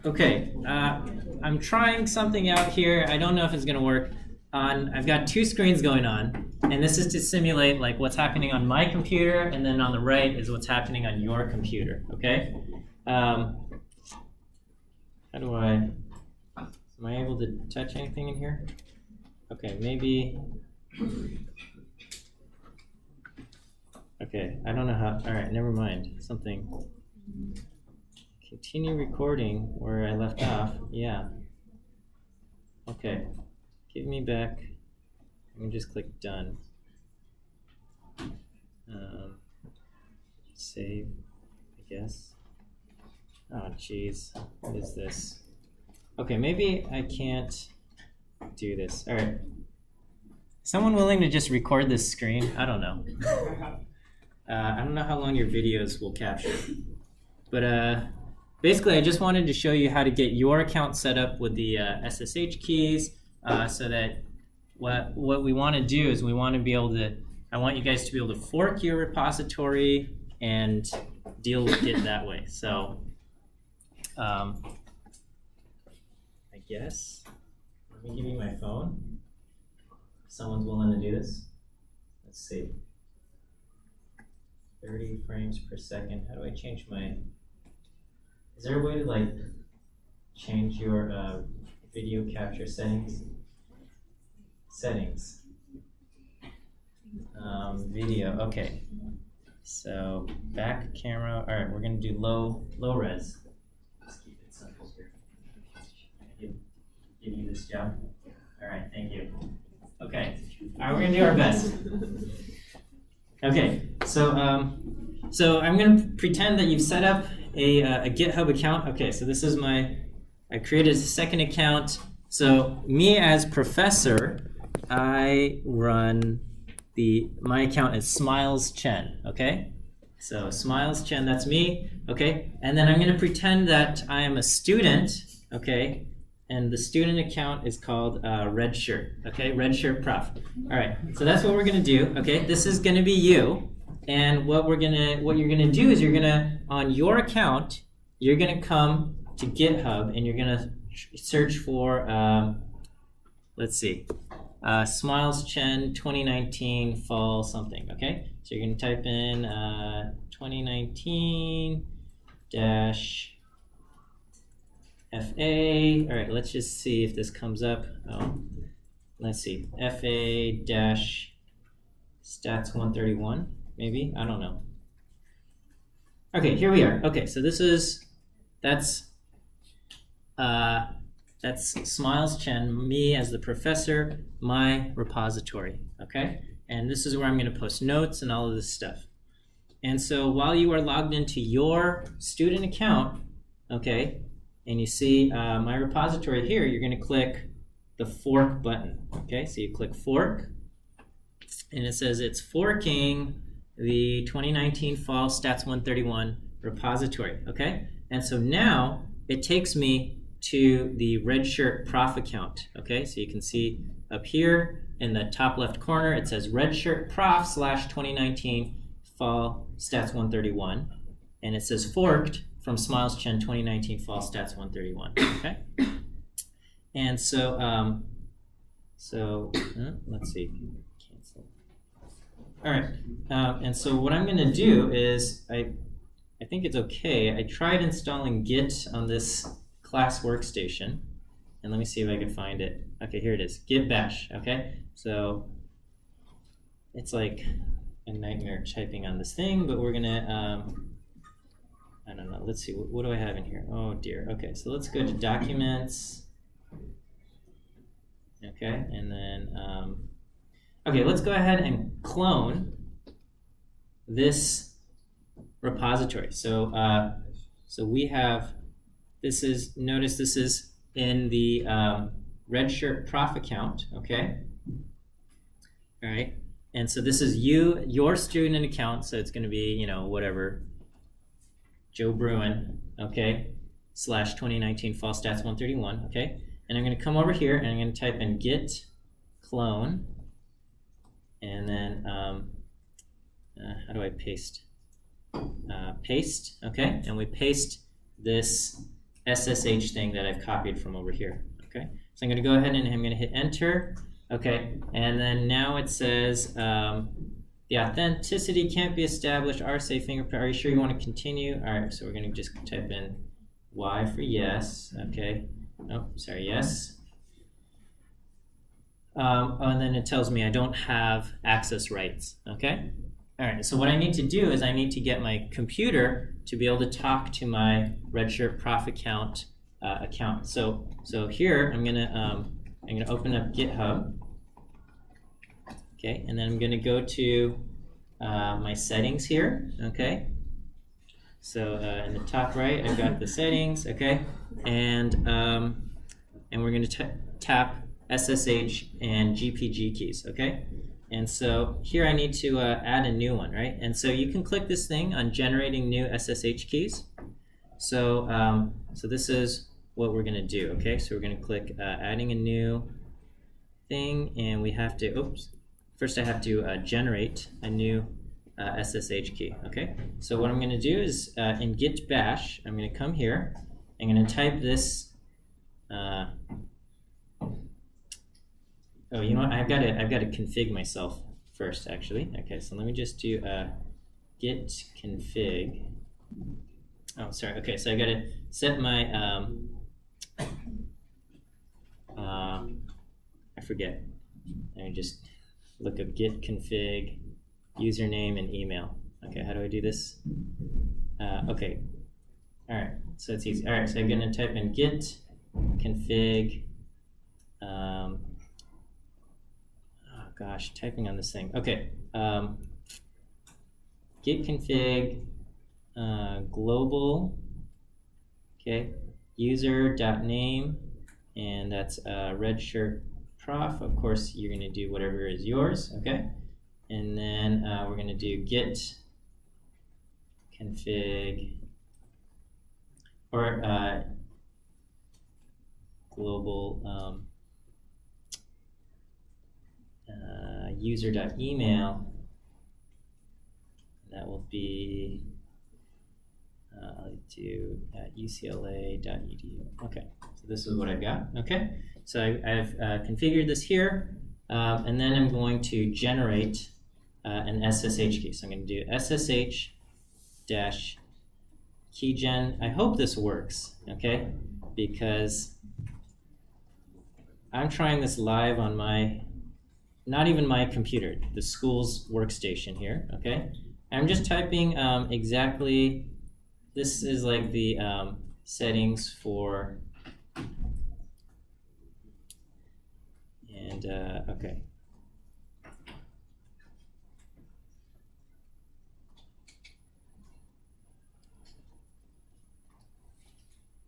Okay, I'm trying something out here. I don't know if it's gonna work. I've got two screens going on, and this is to simulate like what's happening on my computer, and then on the right is what's happening on your computer. Okay. How do I? Am I able to touch anything in here? Okay, maybe. Okay, I don't know how. All right, never mind. Something. Continue recording where I left off. Yeah. Okay. Give me back. Let me just click done. Save, I guess. Oh, jeez. What is this? Okay, maybe I can't do this. All right. Someone willing to just record this screen? I don't know. I don't know how long your videos will capture. But basically, I just wanted to show you how to get your account set up with the SSH keys so that what we want to do is we want to be able to, I want you guys to be able to fork your repository and deal with Git that way. So I guess, let me give you my phone. If someone's willing to do this. Let's see. 30 frames per second. How do I change my... Is there a way to like change your video capture settings? Settings. Video. Okay. So back camera. All right, we're gonna do low res. Let's keep it simple here. Give you this job. All right. Thank you. Okay. All right, we're gonna do our best. Okay. So so I'm gonna pretend that you've set up a GitHub account. Okay, so this is I created a second account. So me as professor, I run my account is Smiles Chen, okay? So Smiles Chen, that's me, okay? And then I'm gonna pretend that I am a student, okay? And the student account is called Redshirt, okay? Redshirt Prof. All right, so that's what we're gonna do, okay? This is gonna be you. And what you're gonna do is on your account, you're gonna come to GitHub and you're gonna search for, let's see, Smiles Chen 2019 fall something, okay? So you're gonna type in 2019 FA. All right, let's just see if this comes up. Oh, let's see, FA stats 131. Maybe, I don't know. Okay, here we are. Okay, so that's Smiles Chen, me as the professor, my repository, okay? And this is where I'm gonna post notes and all of this stuff. And so while you are logged into your student account, okay, and you see my repository here, you're gonna click the fork button, okay? So you click fork, and it says it's forking the 2019 fall stats 131 repository, okay? And so now it takes me to the Redshirt Prof account, okay? So you can see up here in the top left corner, it says Redshirt Prof /2019 fall stats 131, and it says forked from Smiles Chen 2019 fall stats 131, okay? And so, let's see. All right, and so what I'm gonna do is, I think it's okay. I tried installing Git on this class workstation, and let me see if I can find it. Okay, here it is, Git Bash, okay? So it's like a nightmare typing on this thing, but we're gonna, I don't know, let's see, what do I have in here? Oh dear, okay, so let's go to Documents, okay, and then, okay, let's go ahead and clone this repository. So, so we have, notice this is in the Redshirt Prof account, okay? All right, and so this is your student account, so it's gonna be, whatever, Joe Bruin, okay, /2019 fall stats 131, okay? And I'm gonna come over here and I'm gonna type in git clone, and then how do I paste? Paste, okay, and we paste this SSH thing that I've copied from over here. Okay, so I'm going to go ahead and I'm going to hit enter. Okay, and then now it says the authenticity can't be established. RSA fingerprint. Are you sure you want to continue? All right, so we're going to just type in Y for yes. Okay. Oh, sorry, yes. And then it tells me I don't have access rights. Okay. All right. So what I need to do is I need to get my computer to be able to talk to my Redshirt Prof account. So here I'm gonna open up GitHub. Okay, and then I'm gonna go to my settings here. Okay. So in the top right, I've got the settings. Okay, and we're gonna tap SSH and GPG keys. Okay. And so here I need to add a new one, right? And so you can click this thing on generating new SSH keys. So so this is what we're gonna do, okay? So we're gonna click adding a new thing, and we have to, first I have to generate a new SSH key, okay? So what I'm gonna do is in git bash, I'm gonna come here, I'm gonna type this, oh, you know what? I've got to config myself first, actually. Okay, so let me just do git config. Oh, sorry. Okay, so I got to set my I forget. Let me just look up git config, username and email. Okay, how do I do this? Okay. All right. So it's easy. All right. So I'm going to type in git config. Gosh, typing on this thing. Okay, git config global. Okay, user.name, and that's Redshirt Prof. Of course, you're going to do whatever is yours. Okay, and then we're going to do git config or global. User.email, that will be I'll do ucla.edu. Okay, so this is what I've got. Okay, so I've configured this here, and then I'm going to generate an SSH key. So I'm going to do SSH dash keygen. I hope this works, okay, because I'm trying this live on my, not even my computer, the school's workstation here, okay? I'm just typing exactly, this is like the settings for, and okay.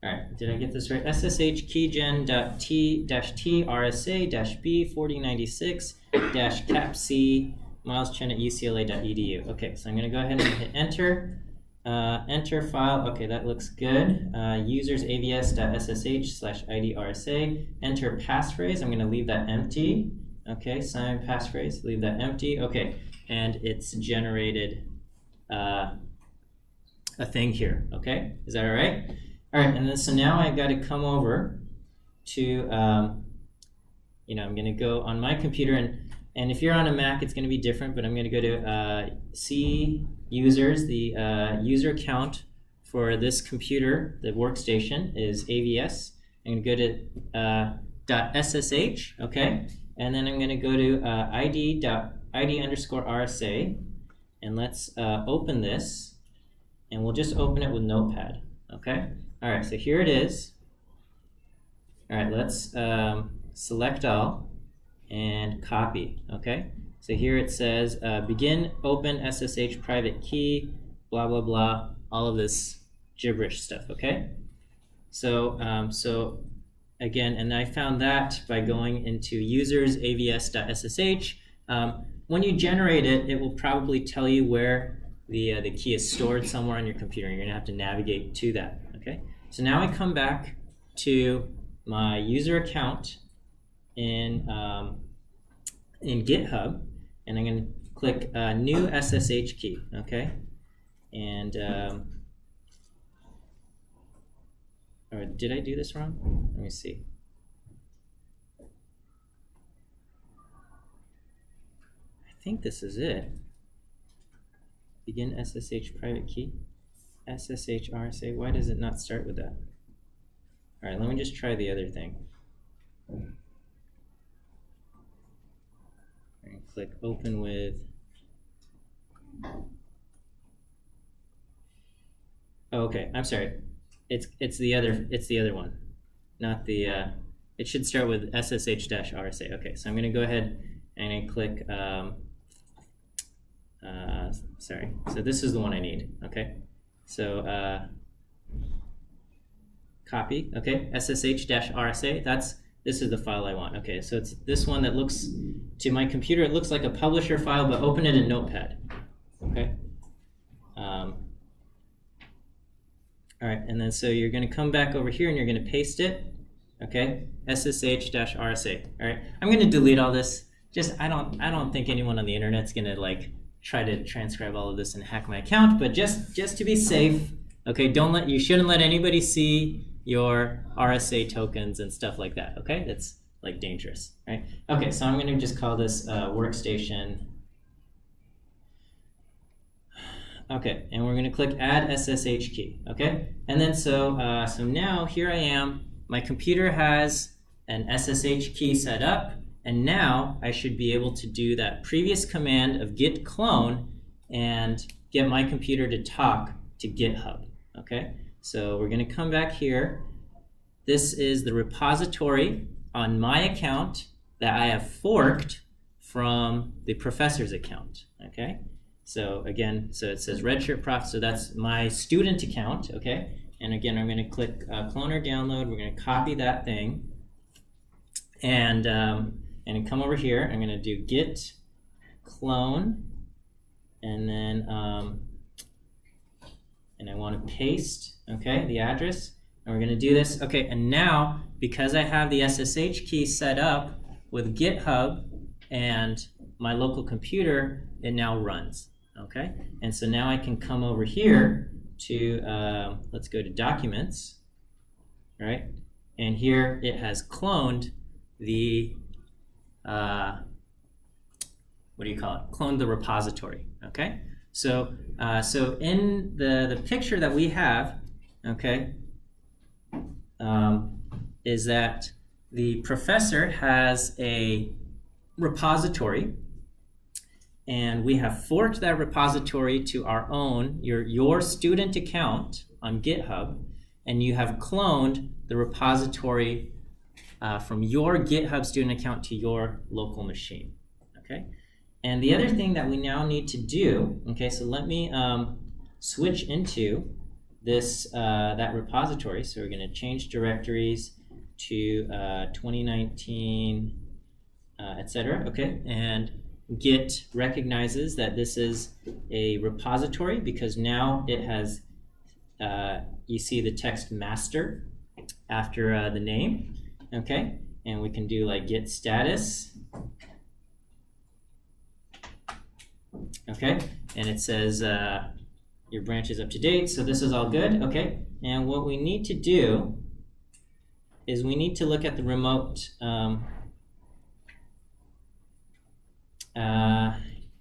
All right, did I get this right? SSH keygen.t-r-b4096-capc mileschen@ucla.edu. Okay, so I'm going to go ahead and hit enter. Enter file. Okay, that looks good. Users avs.ssh/idrsa. Enter passphrase. I'm going to leave that empty. Okay, sign passphrase. Leave that empty. Okay, and it's generated a thing here. Okay, is that all right? All right, and then so now I've got to come over to, I'm going to go on my computer, and if you're on a Mac, it's going to be different, but I'm going to go to C users. The user account for this computer, the workstation, is AVS. I'm going to go to .ssh, okay, and then I'm going to go to id_rsa, and let's open this, and we'll just open it with Notepad, okay? All right, so here it is. All right, let's select all and copy, okay? So here it says begin open SSH private key, blah, blah, blah, all of this gibberish stuff, okay? So, so again, and I found that by going into users avs.ssh. When you generate it, it will probably tell you where the key is stored somewhere on your computer. You're gonna have to navigate to that. Okay, so now I come back to my user account in GitHub, and I'm going to click new SSH key. Okay, and Or did I do this wrong? Let me see. I think this is it. Begin SSH private key. SSH RSA. Why does it not start with that? All right, let me just try the other thing. And click open with. Oh, okay, I'm sorry. It's the other one, not the. It should start with SSH-RSA. Okay, so I'm going to go ahead and click. Sorry. So this is the one I need. Okay. So copy. Okay. SSH-RSA. This is the file I want. Okay. So it's this one that looks to my computer. It looks like a publisher file, but open it in Notepad. Okay. All right, and then so you're going to come back over here and you're going to paste it, okay? SSH-RSA. All right, I'm going to delete all this. Just I don't think anyone on the internet's going to like try to transcribe all of this and hack my account, but just to be safe, okay? You shouldn't let anybody see your RSA tokens and stuff like that, okay? That's like dangerous, right? Okay, so I'm going to just call this workstation. Okay, and we're going to click Add SSH key. Okay, and then so now here I am. My computer has an SSH key set up, and now I should be able to do that previous command of git clone and get my computer to talk to GitHub. Okay, so we're going to come back here. This is the repository on my account that I have forked from the professor's account. Okay. So again, so it says Redshirt Prof, so that's my student account, okay? And again, I'm going to click clone or download. We're going to copy that thing, and come over here. I'm going to do git clone, and then and I want to paste, okay, the address, and we're going to do this, okay? And now because I have the SSH key set up with GitHub and my local computer, it now runs. Okay, and so now I can come over here to, let's go to Documents, right? And here it has cloned the, what do you call it? Cloned the repository, okay? So, so in the picture that we have, okay, is that the professor has a repository, and we have forked that repository to our own, your student account on GitHub, and you have cloned the repository from your GitHub student account to your local machine, okay? And the other thing that we now need to do, okay, so let me switch into this that repository. So we're going to change directories to 2019, etc. Okay, and Git recognizes that this is a repository because now it has, you see the text master after the name, okay? And we can do like git status, okay? And it says your branch is up to date, so this is all good, okay? And what we need to do is we need to look at the remote,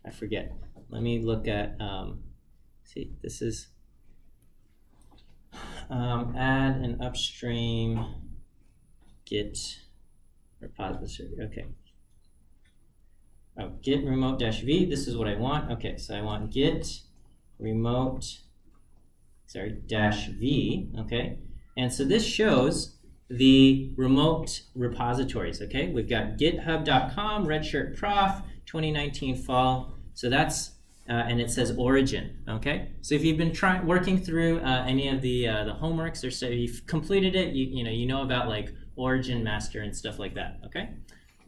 I forget. Let me look at, see, this is add an upstream Git repository. Okay. Oh, Git Remote -v. This is what I want. Okay, so I want Git Remote, -v. Okay, and so this shows the remote repositories. Okay, we've got GitHub.com, Redshirt Prof, 2019 fall. So that's and it says origin. Okay, so if you've been working through any of the homeworks, or so you've completed it, you know about like origin, master, and stuff like that. Okay,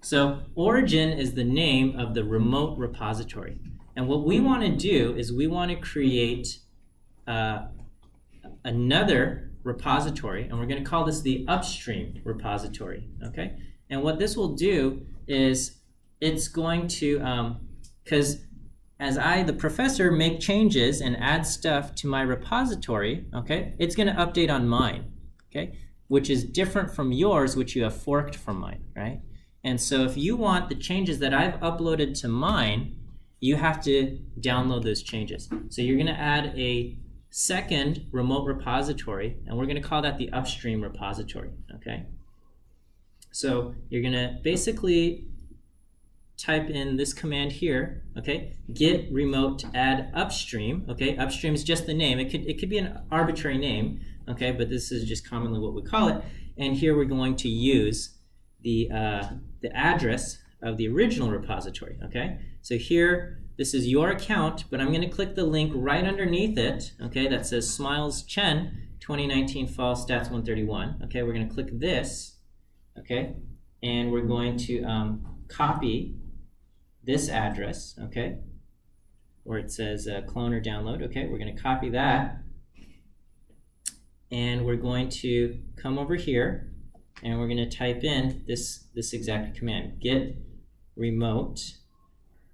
so origin is the name of the remote repository, and what we want to do is we want to create another repository, and we're going to call this the upstream repository. Okay, and what this will do is it's going to, because as I, the professor, make changes and add stuff to my repository, okay, it's going to update on mine, okay? which is different from yours, which you have forked from mine, right? And so if you want the changes that I've uploaded to mine, you have to download those changes. So you're going to add a second remote repository, and we're going to call that the upstream repository, okay? So you're going to basically type in this command here, okay? Git Remote Add Upstream, okay? Upstream is just the name. It could be an arbitrary name, okay? But this is just commonly what we call it. And here we're going to use the address of the original repository, okay? So here, this is your account, but I'm going to click the link right underneath it, okay, that says Smiles Chen 2019 Fall Stats 131. Okay, we're going to click this, okay, and we're going to copy this address, okay, where it says clone or download. Okay, we're going to copy that, and we're going to come over here, and we're going to type in this exact command: Git Remote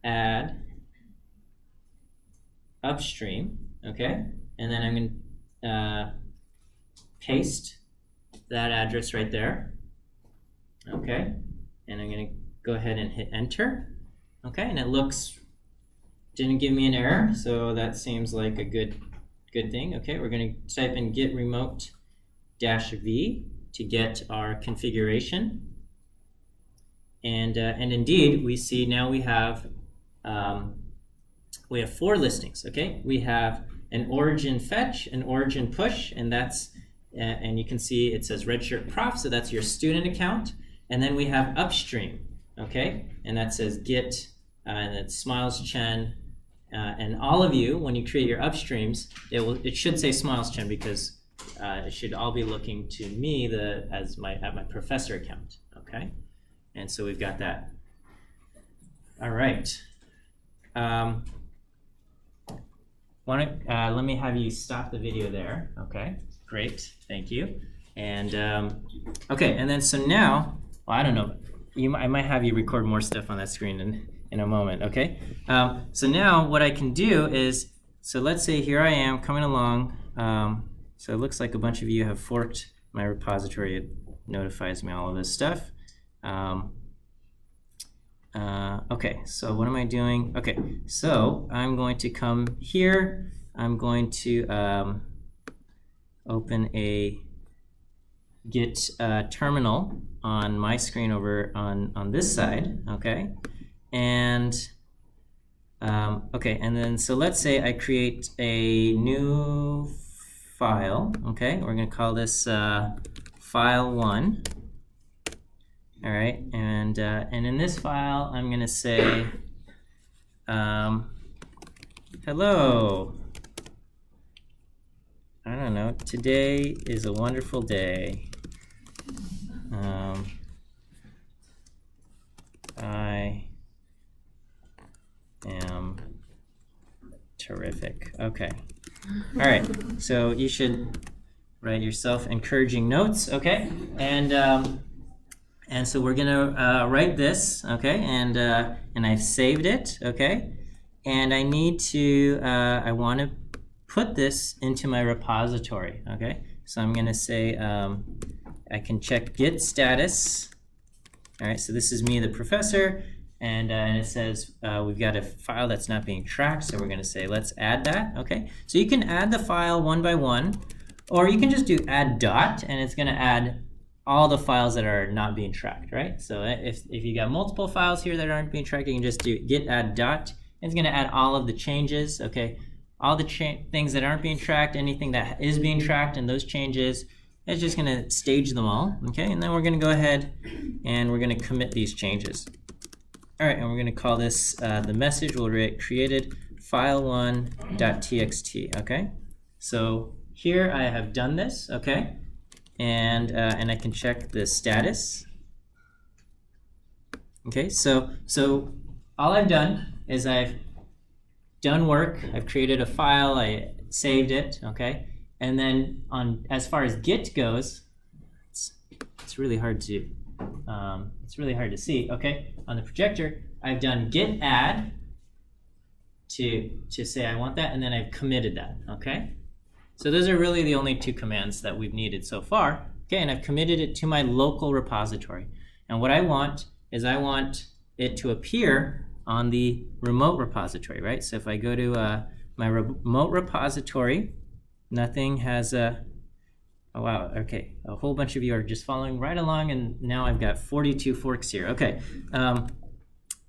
Add Upstream, okay, and then I'm going to paste that address right there, okay, and I'm going to go ahead and hit enter, okay, and it didn't give me an error, so that seems like a good thing. Okay, we're going to type in git remote -v to get our configuration, and indeed we see now we have 4 listings. Okay, we have an origin fetch, an origin push, and that's and you can see it says redshirt prof, so that's your student account, and then we have upstream, okay, and that says git and it's Smiles Chen, and all of you, when you create your upstreams, it should say Smiles Chen because it should all be looking to me at my professor account, okay, and so we've got that. All right. Let me have you stop the video there. Okay, great, thank you. And okay, and then so now, well, I don't know, I might have you record more stuff on that screen in a moment. Okay, so now what I can do is, so let's say here I am coming along. So it looks like a bunch of you have forked my repository. It notifies me all of this stuff. Okay, so what am I doing? Okay, so I'm going to come here. I'm going to open a Git terminal on my screen over on this side. Okay, and okay, and then so let's say I create a new file. Okay, we're going to call this file1. All right, and in this file, I'm going to say, hello. I don't know. Today is a wonderful day. I am terrific. Okay. All right. So you should write yourself encouraging notes. Okay, and so we're gonna write this, okay, and I've saved it, okay, and I need to, I want to put this into my repository, okay, so I'm gonna say, I can check git status, all right, so this is me, the professor, and it says we've got a file that's not being tracked, so we're gonna say let's add that, okay, so you can add the file one by one, or you can just do add dot, and it's gonna add all the files that are not being tracked, right? So if you got multiple files here that aren't being tracked, you can just do git add dot. It's going to add all of the changes, okay? All the things that aren't being tracked, anything that is being tracked, and those changes, it's just going to stage them all, okay? And then we're going to go ahead and we're going to commit these changes. All right, and we're going to call this, the message will created file1.txt, okay? So here I have done this, okay? And I can check the status. Okay, so all I've done is I've done work. I've created a file. I saved it. Okay, and then as far as Git goes, it's really hard to see. Okay, on the projector, I've done git add to say I want that, and then I've committed that. Okay. So those are really the only 2 commands that we've needed so far. Okay, and I've committed it to my local repository. And what I want is I want it to appear on the remote repository, right? So if I go to my remote repository, nothing has a, oh wow, okay, a whole bunch of you are just following right along, and now I've got 42 forks here, okay,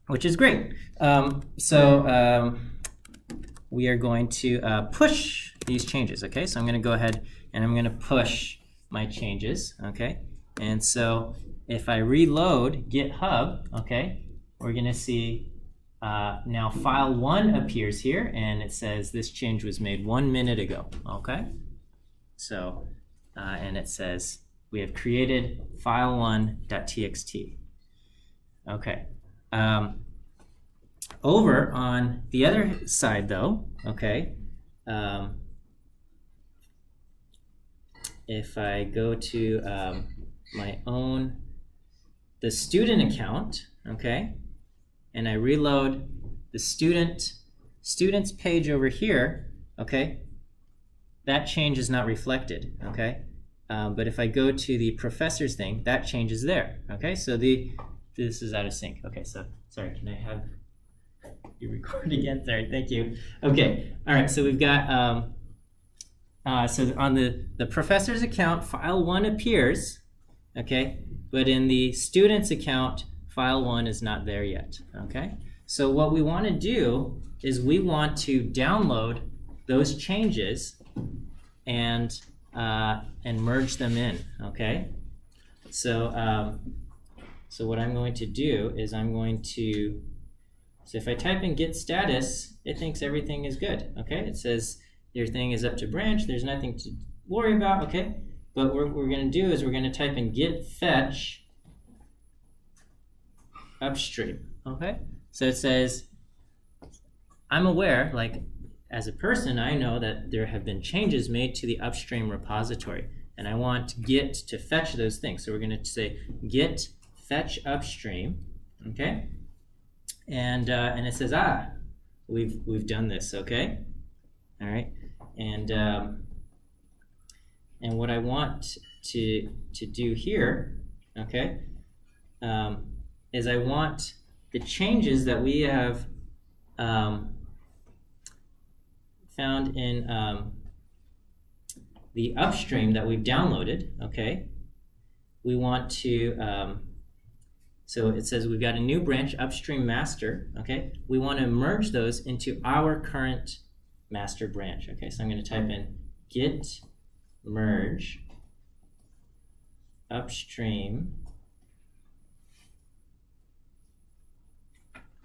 which is great. We are going to push these changes, okay? So I'm going to go ahead and I'm going to push my changes, okay? And so if I reload GitHub, okay, we're going to see now file 1 appears here, and it says this change was made 1 minute ago, okay? So, and it says we have created file1.txt. Okay. Over on the other side, though, okay, if I go to the student account, okay, and I reload the student's page over here, okay, that change is not reflected, okay, but if I go to the professor's thing, that change is there, okay, so this is out of sync. Okay, so sorry, can I have you record again? Sorry, thank you. Okay, all right, so we've got so on the professor's account, file 1 appears, okay, but in the student's account, file 1 is not there yet, okay? So what we want to do is we want to download those changes and merge them in, okay? So so what I'm going to do is so if I type in git status, it thinks everything is good, okay? It says your thing is up to branch, there's nothing to worry about, okay? But what we're going to do is we're going to type in git fetch upstream, okay? So it says, I'm aware, like as a person, I know that there have been changes made to the upstream repository, and I want Git to fetch those things. So we're going to say git fetch upstream, okay? And it says, we've done this, okay? All right, and what I want to do here, okay, is I want the changes that we have found in the upstream that we've downloaded, okay, we want to, so it says we've got a new branch, upstream master, okay, we want to merge those into our current master branch, okay, so I'm going to type in git merge upstream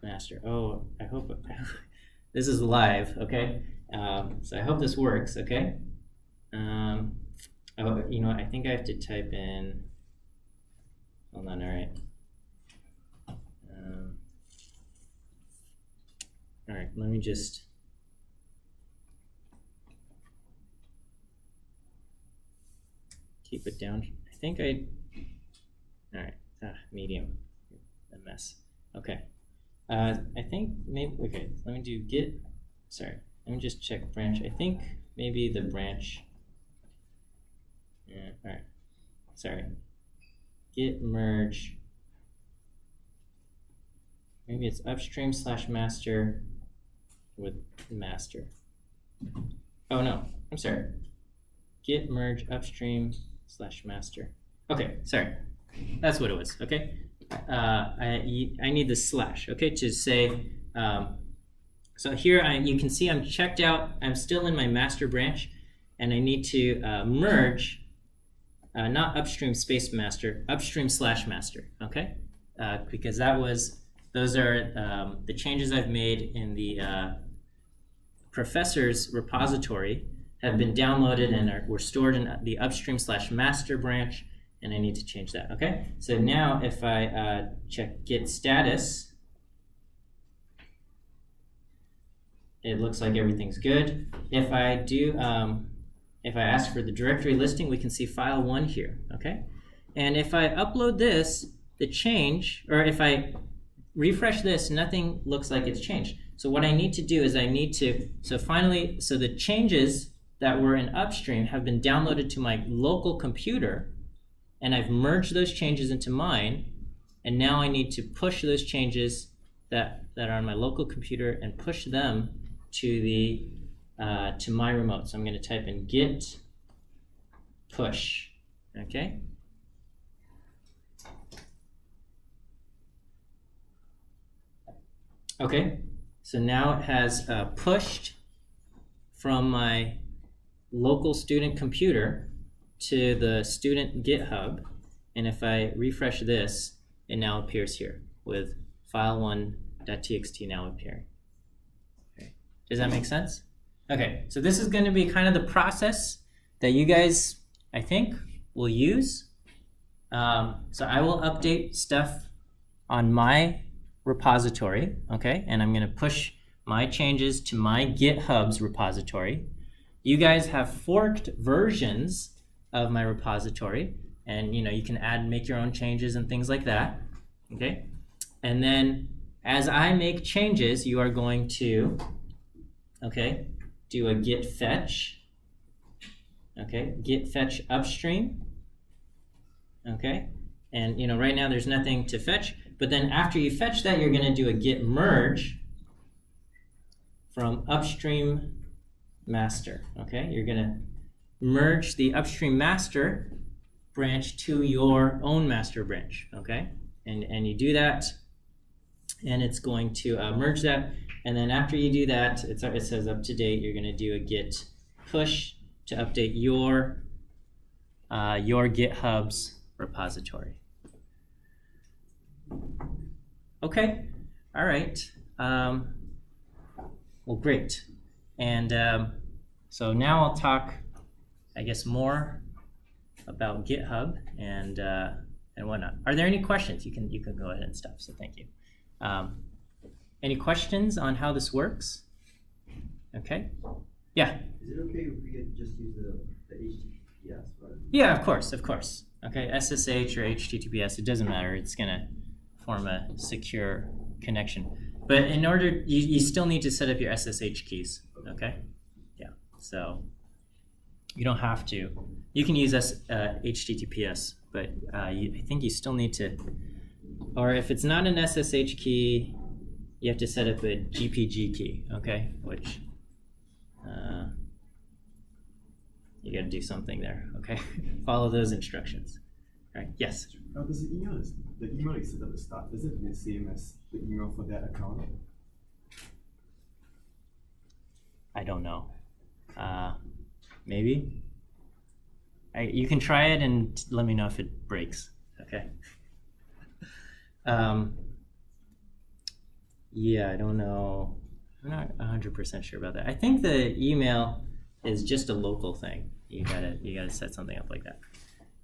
master. Oh, I hope this is live, okay, so I hope this works, okay. Oh, you know what, I think I have to type in, hold on, all right. All right, let me just keep it down. I think all right, medium, a mess. Okay, I think maybe, okay, let me do git, sorry, let me just check branch. I think maybe the branch, yeah, all right, sorry, git merge, maybe it's upstream / master with master. Oh no, I'm sorry, git merge upstream / master. Okay, sorry, that's what it was, okay. I need the slash, okay, to say, so here you can see I'm checked out, I'm still in my master branch, and I need to merge, not upstream space master, upstream / master, okay, because those are the changes I've made in the professor's repository have been downloaded and were stored in the upstream / master branch, and I need to change that, okay? So now if I check git status, it looks like everything's good. If I do, if I ask for the directory listing, we can see file 1 here, okay? And if I upload this, the change, or if I refresh this, nothing looks like it's changed. So what I need to do is so the changes that were in upstream have been downloaded to my local computer, and I've merged those changes into mine, and now I need to push those changes that are on my local computer and push them to the to my remote. So I'm going to type in git push. Okay. Okay. So now it has pushed from my local student computer to the student GitHub, and if I refresh this, it now appears here with file1.txt now appearing. Okay. Does that make sense? Okay, so this is going to be kind of the process that you guys, I think, will use. So I will update stuff on my repository, okay, and I'm going to push my changes to my GitHub's repository. You guys have forked versions of my repository, and you can make your own changes and things like that, okay? And then as I make changes, you are going to, okay, do a git fetch, okay, git fetch upstream, okay? And right now there's nothing to fetch, but then after you fetch that, you're going to do a git merge from upstream master, okay? You're going to merge the upstream master branch to your own master branch, okay? And you do that, and it's going to merge that, and then after you do that, it says up to date. You're going to do a git push to update your GitHub's repository. Okay, all right. Well, great. And so now I'll talk, I guess, more about GitHub and whatnot. Are there any questions? You can go ahead and stop. So thank you. Any questions on how this works? Okay. Yeah. Is it okay if we just use the HTTPS? Right? Yeah, of course. Okay, SSH or HTTPS, it doesn't matter. It's gonna form a secure connection. But in order, you still need to set up your SSH keys. Okay. Yeah. So you don't have to. You can use HTTPS, but I think you still need to. Or if it's not an SSH key, you have to set up a GPG key, okay? Which you got to do something there, okay? Follow those instructions. All right, yes? Does the email you set at the start, is it the same as the email for that account? I don't know. Maybe? You can try it and let me know if it breaks, okay? Yeah, I don't know. I'm not 100% sure about that. I think the email is just a local thing. You gotta set something up like that.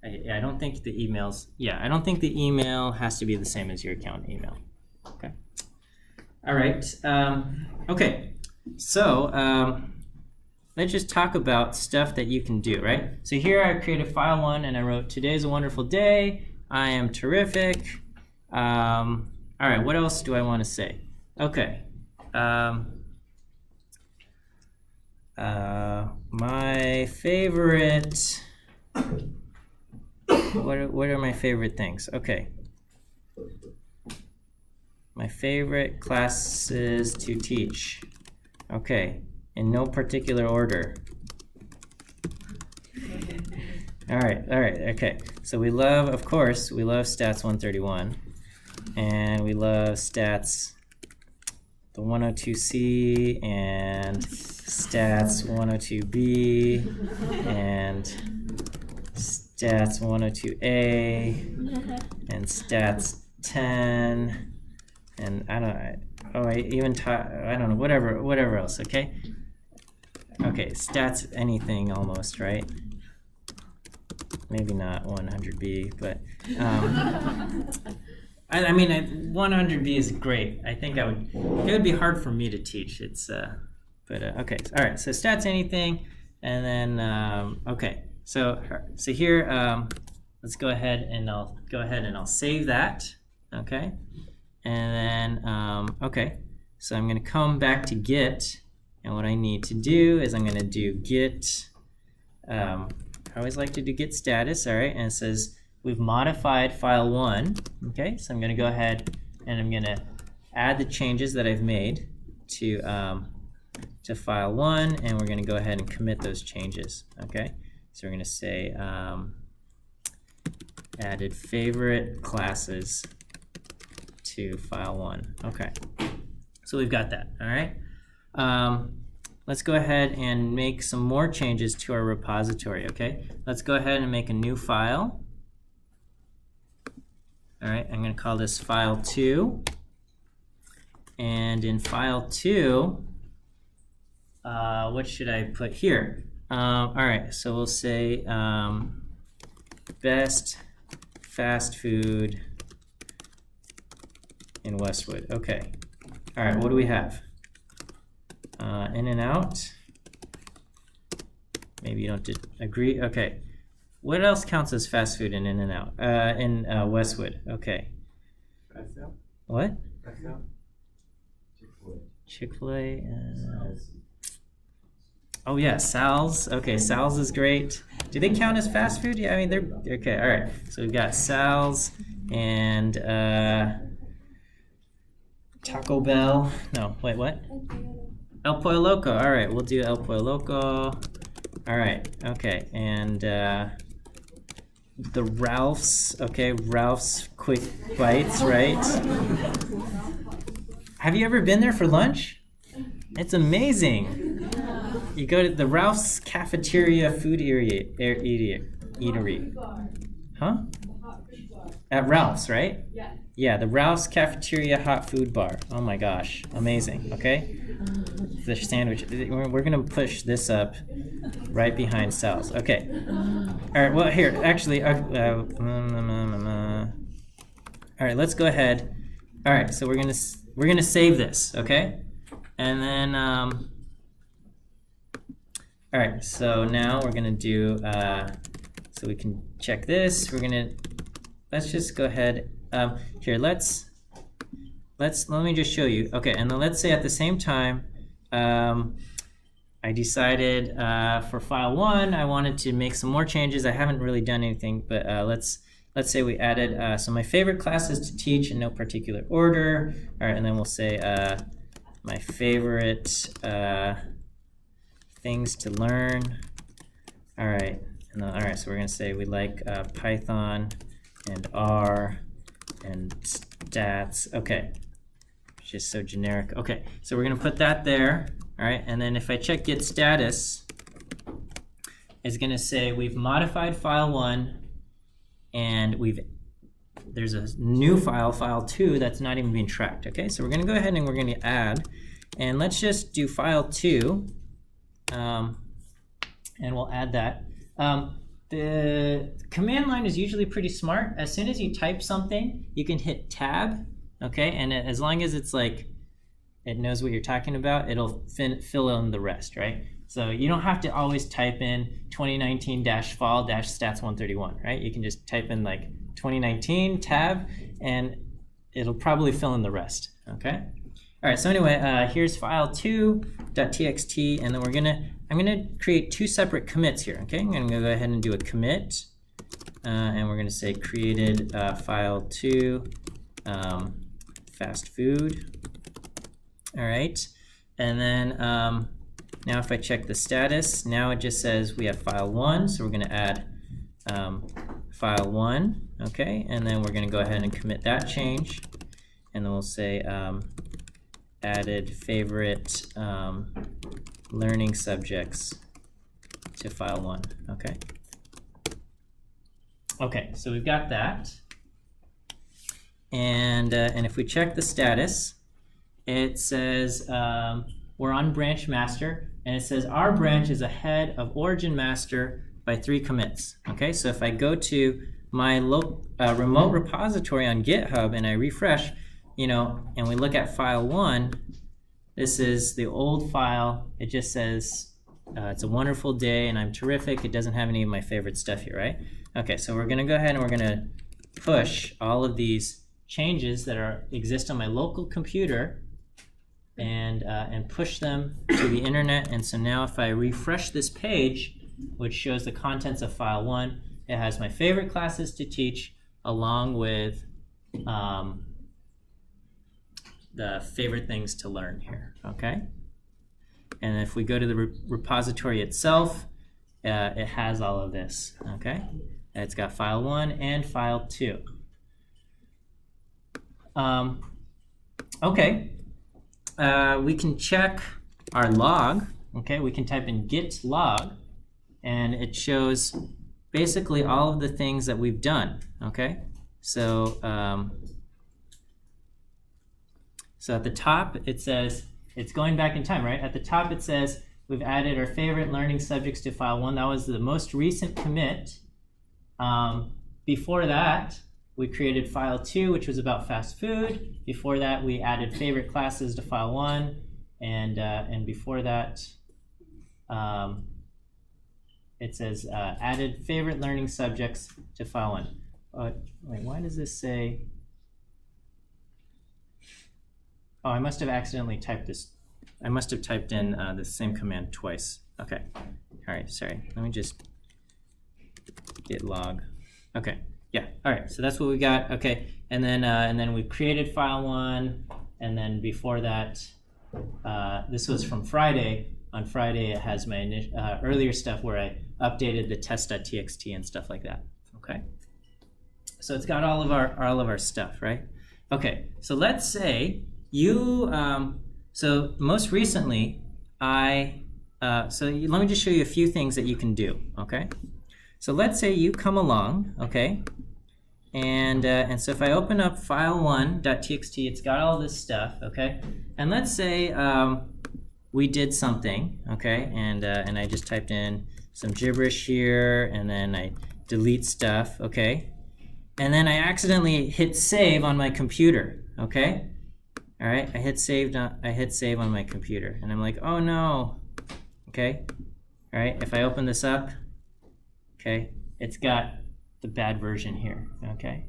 I don't think the emails. Yeah, I don't think the email has to be the same as your account email. Okay. All right. Okay. So let's just talk about stuff that you can do. Right. So here I created file 1 and I wrote, "Today's a wonderful day. I am terrific." All right. What else do I want to say? Okay. My favorite. What are my favorite things? Okay. My favorite classes to teach. Okay. In no particular order. All right. Okay. So we love, of course, we love Stats 131, and we love Stats the 102C and Stats 102B and Stats 102A and Stats 10 and I don't know, whatever else, okay? Okay, Stats anything almost, right? Maybe not 100B, but I mean 100B is great. I think it would be hard for me to teach. It's okay. All right, so Stats anything, and then okay. So here, let's go ahead and I'll save that, okay? And then, okay, so I'm going to come back to Git, and what I need to do is I'm going to do Git, I always like to do Git status, all right? And it says we've modified file 1. Okay, so I'm going to go ahead and I'm going to add the changes that I've made to file 1, and we're going to go ahead and commit those changes. Okay, so we're going to say added favorite classes to file 1. Okay, so we've got that. All right. Let's go ahead and make some more changes to our repository. Okay, let's go ahead and make a new file. All right, I'm going to call this file 2. And in file 2, what should I put here? All right, so we'll say best fast food in Westwood. Okay. All right, what do we have? In-N-Out. Maybe you don't agree. Okay. What else counts as fast food in In-N-Out? In Westwood. Okay. What? Chick-fil-A. Oh yeah, Sal's. Okay, Sal's is great. Do they count as fast food? Yeah, I mean they're okay. All right. So we've got Sal's and Taco Bell. No, wait, what? El Pollo Loco. All right, we'll do El Pollo Loco. All right. Okay, and the Ralph's. Okay, Ralph's Quick Bites, right? Have you ever been there for lunch? It's amazing. You go to the Ralph's Cafeteria Food Eatery. Huh? At Ralph's, right? Yeah. Yeah, the Ralph's Cafeteria Hot Food Bar. Oh my gosh, amazing. Okay, the sandwich. We're gonna push this up right behind Sal's. Okay. All right. Well, here, actually. All right. Let's go ahead. All right. So we're gonna save this. Okay, and then all right. So now we're gonna do. So we can check this. Let's just go ahead. Here, let me just show you. Okay, and then let's say at the same time, I decided for file 1, I wanted to make some more changes. I haven't really done anything, but let's say we added so my favorite classes to teach in no particular order. All right, and then we'll say my favorite things to learn. All right, and then, all right. So we're gonna say we like Python and R and stats. Okay, just so generic. Okay, so we're gonna put that there. All right, and then if I check git status, it's gonna say we've modified file 1, and there's a new file 2, that's not even being tracked. Okay, so we're gonna go ahead and we're gonna add, and let's just do file 2, and we'll add that. The command line is usually pretty smart. As soon as you type something, you can hit tab, okay? And as long as it's like, it knows what you're talking about, it'll fill in the rest, right? So you don't have to always type in 2019-fall-stats131, right? You can just type in like 2019 tab, and it'll probably fill in the rest, okay? All right, so anyway, here's file2.txt, and then I'm gonna create 2 separate commits here, okay? I'm gonna go ahead and do a commit, and we're gonna say created file 2 fast food. All right, and then now if I check the status, now it just says we have file 1, so we're gonna add file 1, okay? And then we're gonna go ahead and commit that change, and then we'll say added favorite learning subjects to file 1. Okay. Okay, so we've got that, and if we check the status, it says we're on branch master, and it says our branch is ahead of origin master by 3 commits. Okay, so if I go to my remote repository on GitHub and I refresh, and we look at file 1, this is the old file. It just says it's a wonderful day and I'm terrific. It doesn't have any of my favorite stuff here, right? Okay, so we're gonna go ahead and we're gonna push all of these changes that exist on my local computer and push them to the internet. And so now if I refresh this page, which shows the contents of file 1, it has my favorite classes to teach along with the favorite things to learn here, okay? And if we go to the repository itself, it has all of this, okay? It's got file 1 and file 2. Okay, we can check our log, okay? We can type in Git Log, and it shows basically all of the things that we've done, okay? So, so at the top, it says, it's going back in time, right? At the top, it says, we've added our favorite learning subjects to file 1. That was the most recent commit. Before that, we created file 2, which was about fast food. Before that, we added favorite classes to file 1. And before that, it says added favorite learning subjects to file 1. Wait, why does this say? Oh, I must have accidentally typed this. I must have typed in the same command twice. Okay. All right, sorry. Let me just Git log. Okay. Yeah. All right. So that's what we got. Okay. And then we created file 1, and then before that, this was from Friday. On Friday, it has my earlier stuff where I updated the test.txt and stuff like that. Okay. So it's got all of our stuff, right? Okay. So let's say you. So most recently, let me just show you a few things that you can do. Okay. So let's say you come along, okay, and so if I open up file1.txt, it's got all this stuff, okay, and let's say we did something, okay, and I just typed in some gibberish here, and then I delete stuff, okay, and then I accidentally hit save on my computer, okay, all right, I hit save on my computer, and I'm like, oh no, okay, all right, if I open this up. Okay, it's got the bad version here, okay?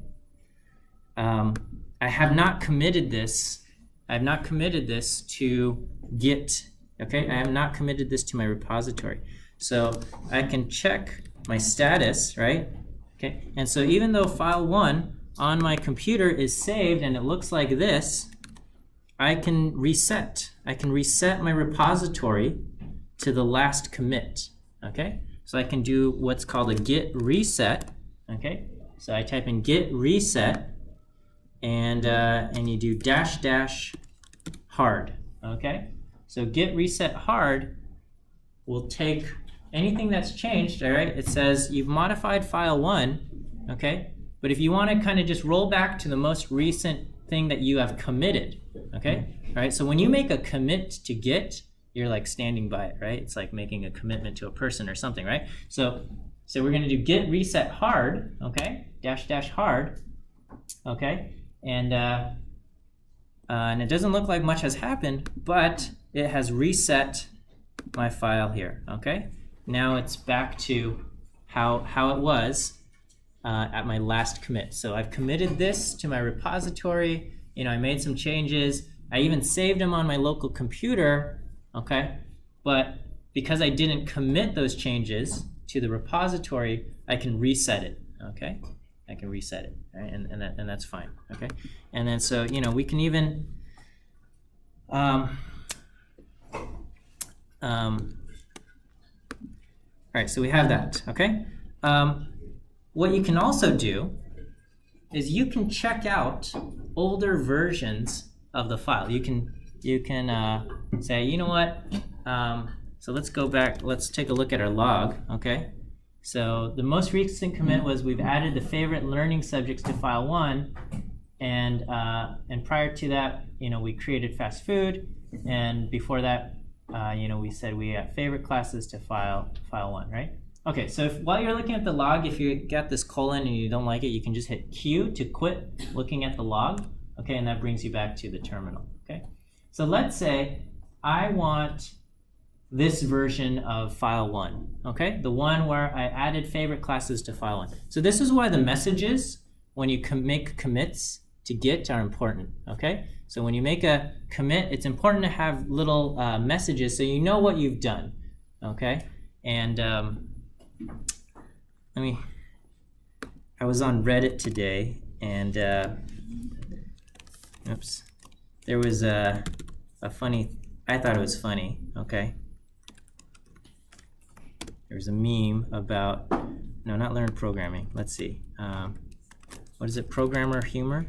I have not committed this. I have not committed this to Git, okay? I have not committed this to my repository. So I can check my status, right? Okay, and so even though file 1 on my computer is saved and it looks like this, I can reset. I can reset my repository to the last commit, okay? So I can do what's called a Git Reset, okay? So I type in Git Reset, and you do --hard, okay? So Git Reset hard will take anything that's changed, all right? It says you've modified file 1, okay? But if you want to kind of just roll back to the most recent thing that you have committed, okay? All right, so when you make a commit to Git, you're like standing by it, right? It's like making a commitment to a person or something, right? So we're going to do Git Reset hard, okay? --hard, okay? And it doesn't look like much has happened, but it has reset my file here, okay? Now it's back to how it was at my last commit. So I've committed this to my repository. You know, I made some changes. I even saved them on my local computer. Okay, but because I didn't commit those changes to the repository, I can reset it. Okay, I can reset it, right? And that's fine. Okay, and then so you know we can even all right. So we have that. Okay, what you can also do is you can check out older versions of the file. You can say, you know what, so let's go back, let's take a look at our log, okay? So the most recent commit was we've added the favorite learning subjects to file 1, and prior to that, you know, we created fast food, and before that, you know, we said we have favorite classes to file 1, right? Okay, so while you're looking at the log, if you got this colon and you don't like it, you can just hit Q to quit looking at the log, okay, and that brings you back to the terminal, okay? So let's say I want this version of file 1, okay? The one where I added favorite classes to file 1. So this is why the messages, when you make commits to Git, are important, okay? So when you make a commit, it's important to have little messages so you know what you've done, okay? And let me I was on Reddit today, and oops, there was a funny, I thought it was funny, okay? There was a meme about, no, not learn programming, let's see. What is it, programmer humor?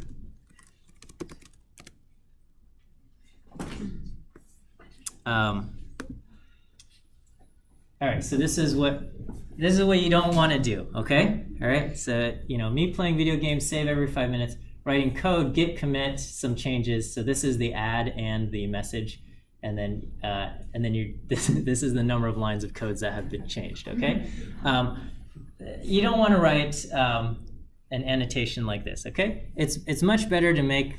All right, so this is what you don't want to do, okay? All right, so me playing video games, save every 5 minutes, writing code, git commit some changes. So this is the add and the message, and then this is the number of lines of codes that have been changed, okay? You don't want to write an annotation like this, okay? It's much better to make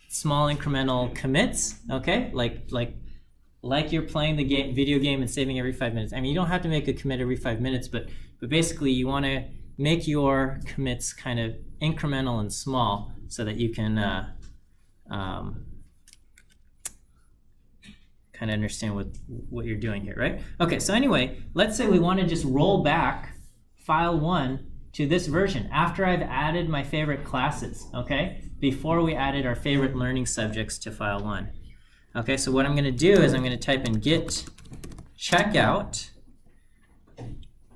small incremental commits, okay? Like you're playing the video game and saving every 5 minutes. I mean, you don't have to make a commit every 5 minutes, but basically you want to make your commits kind of incremental and small so that you can kind of understand what you're doing here, right? Okay, so anyway, let's say we want to just roll back file 1 to this version after I've added my favorite classes, okay? Before we added our favorite learning subjects to file 1. Okay, so what I'm going to do is I'm going to type in git checkout.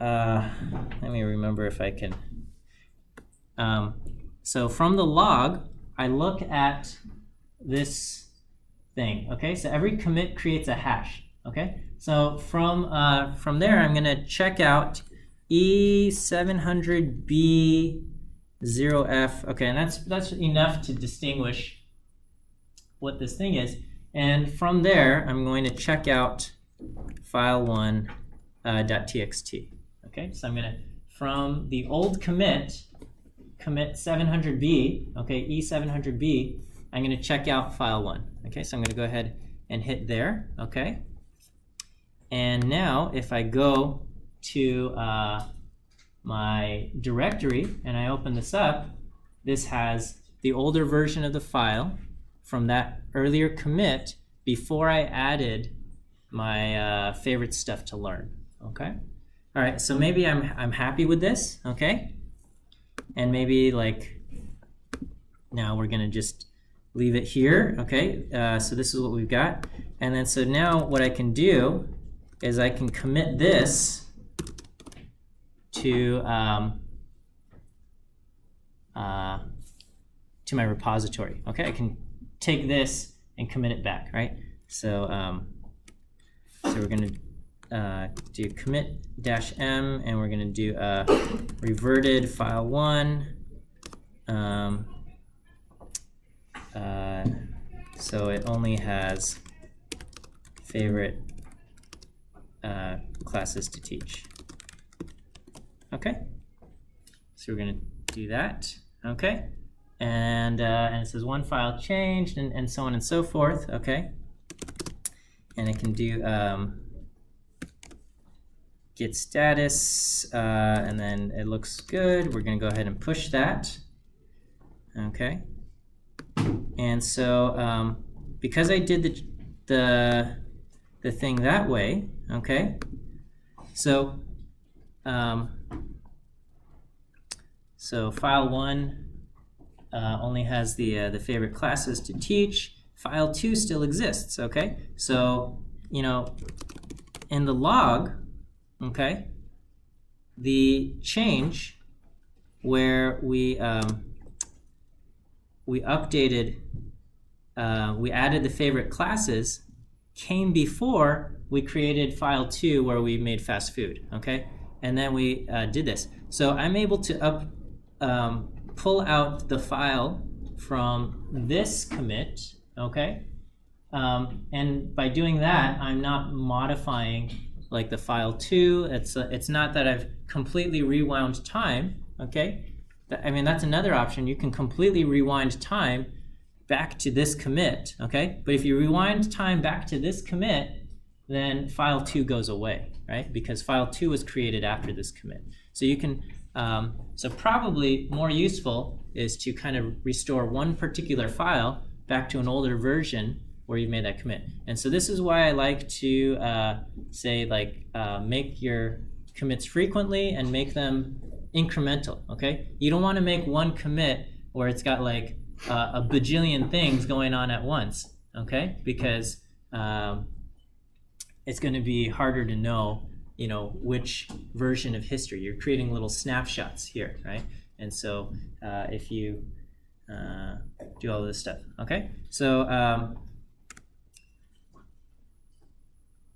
Let me remember if I can. So from the log, I look at this thing. Okay, so every commit creates a hash. Okay, so from there, I'm going to check out E700B0F. Okay, and that's enough to distinguish what this thing is. And from there, I'm going to check out file1 .txt. Okay, so I'm going to, from the old commit 700B, okay, E700B, I'm going to check out file1. Okay, so I'm going to go ahead and hit there. Okay, and now if I go to my directory and I open this up, this has the older version of the file from that earlier commit before I added my favorite stuff to learn. Okay, all right, so maybe I'm happy with this, okay, and maybe like now we're gonna just leave it here. Okay, so this is what we've got, and then so now what I can do is I can commit this to my repository. Okay, I can take this and commit it back, right? So so we're going to do commit -m, and we're going to do reverted file1. So it only has favorite classes to teach. Okay, so we're going to do that. Okay. And it says one file changed, and so on and so forth, okay? And it can do git status, and then it looks good. We're going to go ahead and push that, okay? And so because I did the thing that way, okay? So so file1 only has the favorite classes to teach. File 2 still exists, okay? So, in the log, okay, the change where we updated, we added the favorite classes came before we created file 2 where we made fast food, okay? And then we did this. So I'm able to pull out the file from this commit, okay? And by doing that, I'm not modifying like the file 2. It's not that I've completely rewound time, okay? I mean, that's another option. You can completely rewind time back to this commit, okay? But if you rewind time back to this commit, then file 2 goes away, right? Because file 2 was created after this commit. So you can, so probably more useful is to kind of restore one particular file back to an older version where you made that commit. And so this is why I like to say, like, make your commits frequently and make them incremental, okay? You don't want to make one commit where it's got like a bajillion things going on at once, okay? Because it's going to be harder to know, you know, which version of history. You're creating little snapshots here, right? And so if you do all this stuff, okay? So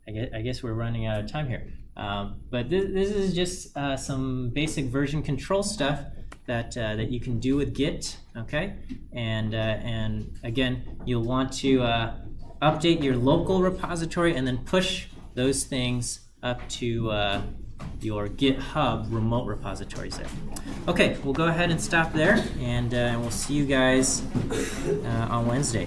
I guess we're running out of time here. But this is just some basic version control stuff that you can do with Git, okay? And again, you'll want to update your local repository and then push those things up to your GitHub remote repositories there. Okay, we'll go ahead and stop there, and we'll see you guys on Wednesday.